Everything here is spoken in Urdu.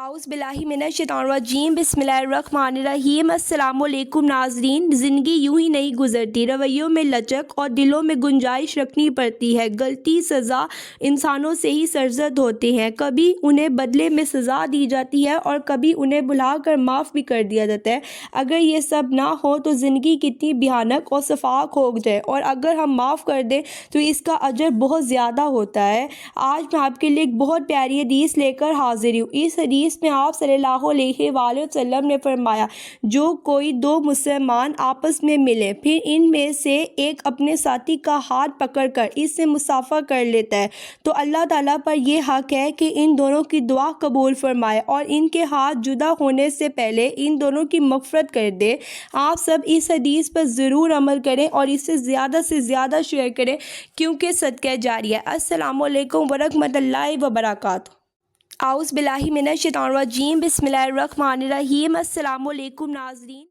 اعوذ باللہ من الشیطان الرجیم بسم اللہ الرحمن الرحیم۔ السلام علیکم ناظرین۔ زندگی یوں ہی نہیں گزرتی، رویوں میں لچک اور دلوں میں گنجائش رکھنی پڑتی ہے۔ غلطی سزا انسانوں سے ہی سرزد ہوتے ہیں، کبھی انہیں بدلے میں سزا دی جاتی ہے اور کبھی انہیں بھلا کر معاف بھی کر دیا جاتا ہے۔ اگر یہ سب نہ ہو تو زندگی کتنی بھیانک اور شفاف ہو جائے، اور اگر ہم معاف کر دیں تو اس کا اجر بہت زیادہ ہوتا ہے۔ آج میں آپ کے لیے ایک بہت پیاری حدیث لے کر حاضر ہوں۔ اس حدیث میں آپ صلی اللہ علیہ وآلہ وسلم نے فرمایا، جو کوئی دو مسلمان آپس میں ملے، پھر ان میں سے ایک اپنے ساتھی کا ہاتھ پکڑ کر اس سے مصافحہ کر لیتا ہے تو اللہ تعالیٰ پر یہ حق ہے کہ ان دونوں کی دعا قبول فرمائے اور ان کے ہاتھ جدا ہونے سے پہلے ان دونوں کی مغفرت کر دے۔ آپ سب اس حدیث پر ضرور عمل کریں اور اسے زیادہ سے زیادہ شیئر کریں، کیونکہ صدقہ جاریہ ہے۔ السلام علیکم ورحمۃ اللہ وبرکاتہ۔ اعوذ باللہ من الشیطان الرجیم بسم اللہ الرحمن الرحیم۔ السلام علیکم ناظرین۔